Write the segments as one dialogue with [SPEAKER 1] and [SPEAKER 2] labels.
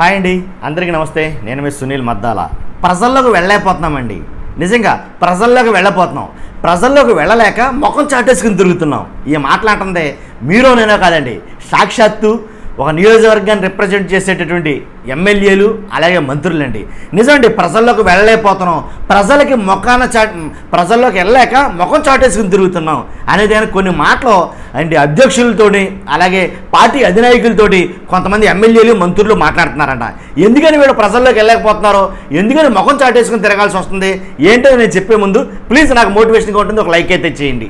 [SPEAKER 1] Hi అండి, అందరికీ నమస్తే. నేను మీ సునీల్ మద్దాల. ప్రజల్లోకి వెళ్ళలేకపోతున్నామండి. నిజంగా ప్రజల్లోకి వెళ్ళలేకపోతున్నాం. ప్రజల్లోకి వెళ్ళలేక ముఖం చాటేసుకుని తిరుగుతున్నాం. ఈ మాట్లాడుతుందే మీరు నేనో కాదండి, సాక్షాత్తు ఒక నియోజకవర్గాన్ని రిప్రజెంట్ చేసేటటువంటి ఎమ్మెల్యేలు అలాగే మంత్రులండి. నిజమండి, ప్రజల్లోకి వెళ్ళలేకపోతున్నాం. ప్రజల్లోకి వెళ్ళలేక ముఖం చాటేసుకుని తిరుగుతున్నాం అనేది కొన్ని మాటలు అండి అధ్యక్షులతోటి అలాగే పార్టీ అధినాయకులతోటి కొంతమంది ఎమ్మెల్యేలు మంత్రులు మాట్లాడుతున్నారంట. ఎందుకని వీళ్ళు ప్రజల్లోకి వెళ్ళలేకపోతున్నారో, ఎందుకని ముఖం చాటేసుకుని తిరగాల్సి వస్తుంది ఏంటో నేను చెప్పే ముందు ప్లీజ్ నాకు మోటివేషన్గా ఉంటుంది, ఒక లైక్ అయితే చేయండి.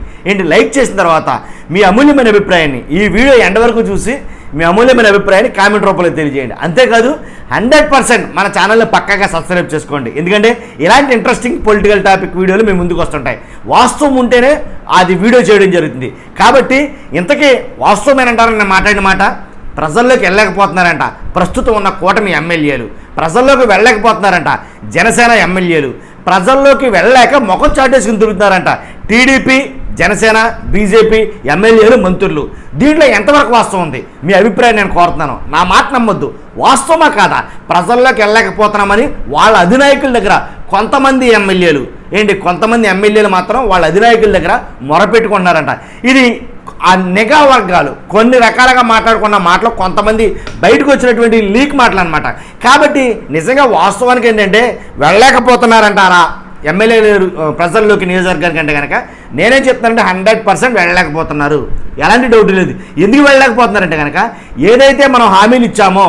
[SPEAKER 1] లైక్ చేసిన తర్వాత మీ అమూల్యమైన అభిప్రాయాన్ని ఈ వీడియో ఎండ్ వరకు చూసి మీ అమూల్యమైన అభిప్రాయాన్ని కామెంట్ రూపంలో తెలియజేయండి. అంతేకాదు 100% మన ఛానల్ని పక్కాగా సబ్స్క్రైబ్ చేసుకోండి. ఎందుకంటే ఇలాంటి ఇంట్రెస్టింగ్ పొలిటికల్ టాపిక్ వీడియోలు మేము ముందుకు వస్తుంటాయి. వాస్తవం ఉంటేనే అది వీడియో చేయడం జరుగుతుంది. కాబట్టి ఇంతకీ వాస్తవమేనంటారని నేను మాట్లాడిన మాట, ప్రజల్లోకి వెళ్ళలేకపోతున్నారంట ప్రస్తుతం ఉన్న కూటమి ఎమ్మెల్యేలు. ప్రజల్లోకి వెళ్ళలేకపోతున్నారంట జనసేన ఎమ్మెల్యేలు. ప్రజల్లోకి వెళ్ళలేక ముఖం చాటేసుకుని తిరుగుతున్నారంట టీడీపీ, జనసేన, బీజేపీ ఎమ్మెల్యేలు, మంత్రులు. దీంట్లో ఎంతవరకు వాస్తవం ఉంది మీ అభిప్రాయం నేను కోరుతున్నాను. నా మాట నమ్మొద్దు, వాస్తవమా కాదా? ప్రజల్లోకి వెళ్ళలేకపోతున్నామని వాళ్ళ అధినాయకుల దగ్గర కొంతమంది ఎమ్మెల్యేలు మాత్రం వాళ్ళ అధినాయకుల దగ్గర మొరపెట్టుకుంటున్నారంట. ఇది ఆ నిఘా వర్గాలు కొన్ని రకాలుగా మాట్లాడుకున్న మాటలు కొంతమంది బయటకు వచ్చినటువంటి లీక్ మాటలు అనమాట. కాబట్టి నిజంగా వాస్తవానికి ఏంటంటే వెళ్ళలేకపోతున్నారంటారా ఎమ్మెల్యేలు ప్రజల్లోకి నియోజకవర్గానికి అంటే కనుక నేనేం చెప్తానంటే 100% వెళ్ళలేకపోతున్నారు, ఎలాంటి డౌట్ లేదు. ఎందుకు వెళ్ళలేకపోతున్నారంటే కనుక ఏదైతే మనం హామీలు ఇచ్చామో,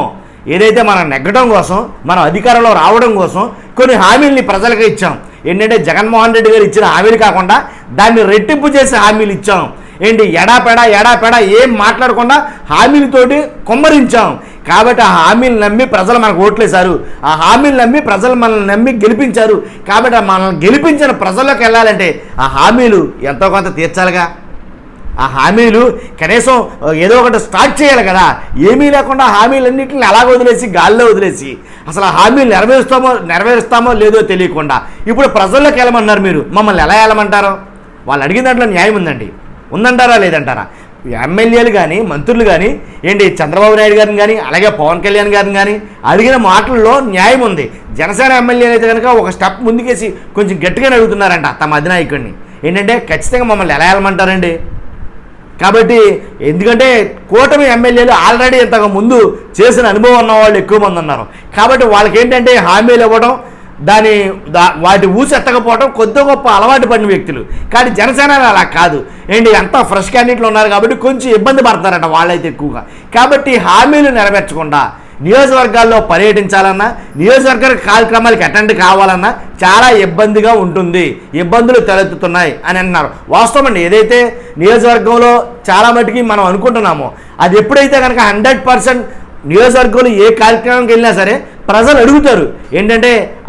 [SPEAKER 1] ఏదైతే మనం నెగ్గడం కోసం, మనం అధికారంలో రావడం కోసం కొన్ని హామీలని ప్రజలకు ఇచ్చాం. ఏంటంటే జగన్మోహన్ రెడ్డి గారు ఇచ్చిన హామీలు కాకుండా దాన్ని రెట్టింపు చేసి హామీలు ఇచ్చాం. ఎడాపెడా ఏం మాట్లాడకుండా హామీలతోటి కొమ్మరించాం. కాబట్టి ఆ హామీలు నమ్మి ప్రజలు మనకు ఓట్లేశారు, ఆ హామీలు నమ్మి ప్రజలు మనల్ని నమ్మి గెలిపించారు. కాబట్టి మనల్ని గెలిపించిన ప్రజల్లోకి వెళ్ళాలంటే ఆ హామీలు ఎంతో కొంత తీర్చాలిగా. ఆ హామీలు కనీసం ఏదో ఒకటి స్టార్ట్ చేయాలి కదా. ఏమీ లేకుండా హామీలన్నింటిని అలాగ వదిలేసి గాల్లో వదిలేసి అసలు ఆ హామీలు నెరవేరుస్తామో లేదో తెలియకుండా ఇప్పుడు ప్రజల్లోకి వెళ్ళమన్నారు. మీరు మమ్మల్ని ఎలా వెళ్ళమంటారో? వాళ్ళు అడిగిన దాంట్లో న్యాయం ఉందంటారా లేదంటారా? ఎమ్మెల్యేలు కానీ మంత్రులు కానీ చంద్రబాబు నాయుడు గారిని కానీ అలాగే పవన్ కళ్యాణ్ గారిని కానీ అడిగిన మాటల్లో న్యాయం ఉంది. జనసేన ఎమ్మెల్యేలు అయితే కనుక ఒక స్టెప్ ముందుకేసి కొంచెం గట్టిగానే అడుగుతున్నారంట తమ అధినాయకుడిని. ఖచ్చితంగా మమ్మల్ని ఎలా వెళ్ళమంటారండి? కాబట్టి ఎందుకంటే కూటమి ఎమ్మెల్యేలు ఆల్రెడీ ఇంతకు ముందు చేసిన అనుభవం ఉన్న వాళ్ళు ఎక్కువ మంది ఉన్నారు. కాబట్టి వాళ్ళకి హామీలు ఇవ్వడం, వాటి ఊసెత్తకపోవడం కొద్ది గొప్ప అలవాటు పడిన వ్యక్తులు. కానీ జనసేన అలా కాదు. అంతా ఫ్రెష్ క్యాండిడేట్లు ఉన్నారు కాబట్టి కొంచెం ఇబ్బంది పడతారట వాళ్ళైతే ఎక్కువగా. కాబట్టి హామీలు నెరవేర్చకుండా నియోజకవర్గాల్లో పర్యటించాలన్నా, నియోజకవర్గ కార్యక్రమాలకు అటెండ్ కావాలన్నా చాలా ఇబ్బందిగా ఉంటుంది, ఇబ్బందులు తలెత్తుతున్నాయి అని అన్నారు. వాస్తవం అండి. ఏదైతే నియోజకవర్గంలో చాలా మటుకి మనం అనుకుంటున్నామో అది ఎప్పుడైతే కనుక 100% నియోజకవర్గంలో ఏ కార్యక్రమానికి వెళ్ళినా సరే ప్రజలు అడుగుతారు.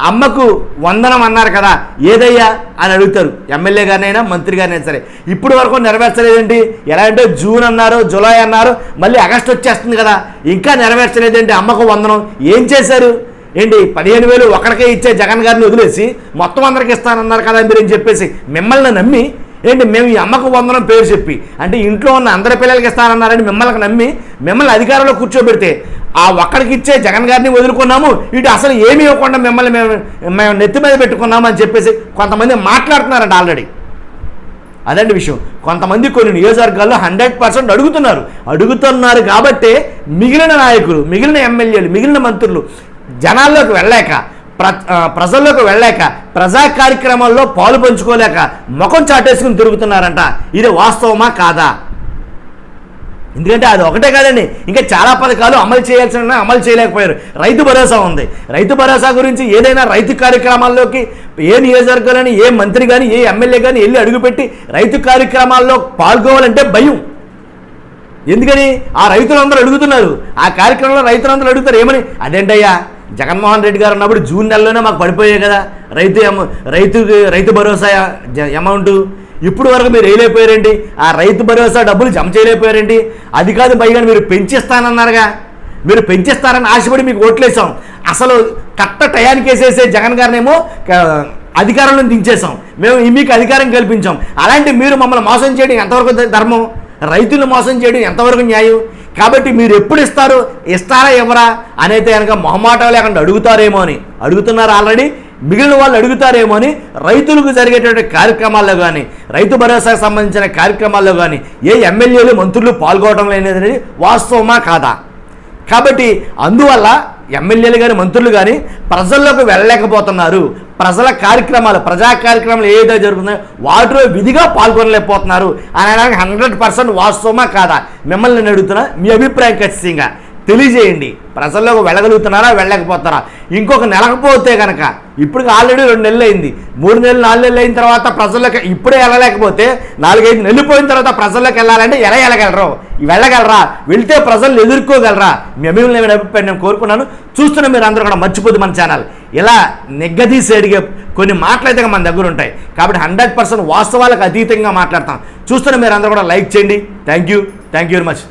[SPEAKER 1] అమ్మకు వందనం అన్నారు కదా, ఏదయ్యా అని అడుగుతారు. ఎమ్మెల్యే గారినైనా మంత్రి గారినైనా సరే. ఇప్పుడు వరకు నెరవేర్చలేదేంటి? ఎలా అంటే జూన్ అన్నారు, జూలై అన్నారు, మళ్ళీ ఆగస్టు వచ్చేస్తుంది కదా, ఇంకా నెరవేర్చలేదేంటి అమ్మకు వందనం? ఏం చేశారు? 15,000 ఒకరికే ఇచ్చే జగన్ గారిని వదిలేసి మొత్తం అందరికి ఇస్తానన్నారు కదా మీరు అని చెప్పేసి మిమ్మల్ని నమ్మి మేము ఈ అమ్మకు వందనం పేరు చెప్పి ఇంట్లో ఉన్న అందరి పిల్లలకి ఇస్తానన్నారని మిమ్మల్ని అధికారంలో కూర్చోబెడితే ఆ ఒక్కడికి ఇచ్చే జగన్ గారిని వదులుకున్నాము, ఇటు అసలు ఏమీ ఇవ్వకుండా మిమ్మల్ని మేము నెత్తి మీద పెట్టుకున్నాము అని చెప్పేసి కొంతమంది మాట్లాడుతున్నారంట ఆల్రెడీ. అదండి విషయం. కొంతమంది కొన్ని నియోజకవర్గాల్లో 100% అడుగుతున్నారు కాబట్టే మిగిలిన నాయకులు, మిగిలిన ఎమ్మెల్యేలు, మిగిలిన మంత్రులు జనాల్లోకి వెళ్ళలేక, ప్రజల్లోకి వెళ్ళలేక, ప్రజా కార్యక్రమాల్లో పాలు పంచుకోలేక ముఖం చాటేసుకుని తిరుగుతున్నారంట. ఇది వాస్తవమా కాదా? ఎందుకంటే అది ఒకటే కాదండి, ఇంకా చాలా పథకాలు అమలు చేయాల్సిన అమలు చేయలేకపోయారు. రైతు భరోసా ఉంది. రైతు భరోసా గురించి ఏదైనా రైతు కార్యక్రమాల్లోకి ఏ నియోజకవర్గాన్ని, ఏ మంత్రి కానీ, ఏ ఎమ్మెల్యే కానీ వెళ్ళి అడుగుపెట్టి రైతు కార్యక్రమాల్లో పాల్గొవాలంటే భయం. ఎందుకని? ఆ రైతులందరూ అడుగుతున్నారు. ఆ కార్యక్రమంలో రైతులందరూ అడుగుతారు ఏమని? అదేంటయ్యా, జగన్మోహన్ రెడ్డి గారు ఉన్నప్పుడు జూన్ నెలలోనే మాకు పడిపోయాయి కదా రైతు భరోసా అమౌంట్. ఇప్పుడు వరకు మీరు వేయలేకపోయారేంటి? ఆ రైతు భరోసా డబ్బులు జమ చేయలేకపోయారేంటి? అది కాదు, పైగా మీరు పెంచిస్తానన్నారుగా. మీరు పెంచిస్తారని ఆశపడి మీకు ఓట్లేసాం. అసలు కట్ట టయానికి వేసేసే జగన్ గారినేమో అధికారంలో దించేసాం. మేము మీకు అధికారం కల్పించాం. అలాంటి మీరు మమ్మల్ని మోసం చేయడం ఎంతవరకు ధర్మం? రైతులను మోసం చేయడం ఎంతవరకు న్యాయం? కాబట్టి మీరు ఎప్పుడు ఇస్తారా ఇవ్వరా అనేది కనుక మొహమాటం లేకుండా అడుగుతారేమో అని అడుగుతున్నారు ఆల్రెడీ, మిగిలిన వాళ్ళు అడుగుతారేమో అని రైతులకు జరిగేటువంటి కార్యక్రమాల్లో కానీ, రైతు భరోసాకు సంబంధించిన కార్యక్రమాల్లో కానీ ఏ ఎమ్మెల్యేలు మంత్రులు పాల్గొనడం లేనిది వాస్తవమా కాదా? కాబట్టి అందువల్ల ఎమ్మెల్యేలు కానీ మంత్రులు కానీ ప్రజల్లోకి వెళ్ళలేకపోతున్నారు. ప్రజా కార్యక్రమాలు ఏదైతే జరుగుతున్నాయో వాటిలో విధిగా పాల్గొనలేకపోతున్నారు అనడానికి 100% వాస్తవమా కాదా? మిమ్మల్ని నేను అడుగుతున్నా, మీ అభిప్రాయం ఖచ్చితంగా తెలియజేయండి. ప్రజల్లోకి వెళ్ళగలుగుతున్నారా, వెళ్ళలేకపోతారా? ఇంకొక నెలకపోతే కనుక, ఇప్పుడు ఆల్రెడీ 2 నెలలు అయింది, 3 నెలలు 4 నెలలు అయిన తర్వాత ప్రజల్లోకి ఇప్పుడే వెళ్ళలేకపోతే 4-5 నెలలు పోయిన తర్వాత ప్రజల్లోకి వెళ్ళాలంటే ఎలా వెళ్ళగలరా? వెళ్తే ప్రజలు ఎదుర్కోగలరా? మీ అభిప్రాయం నేను కోరుకున్నాను. చూస్తున్న మీరు అందరూ కూడా మర్చిపోద్దు మన ఛానల్ ఇలా నెగ్గదీసి అడిగే కొన్ని మాటలైతే మన దగ్గర ఉంటాయి. కాబట్టి 100% వాస్తవాలకు అతీతంగా మాట్లాడతాం. చూస్తున్న మీరు అందరూ కూడా లైక్ చేయండి. Thank you very much.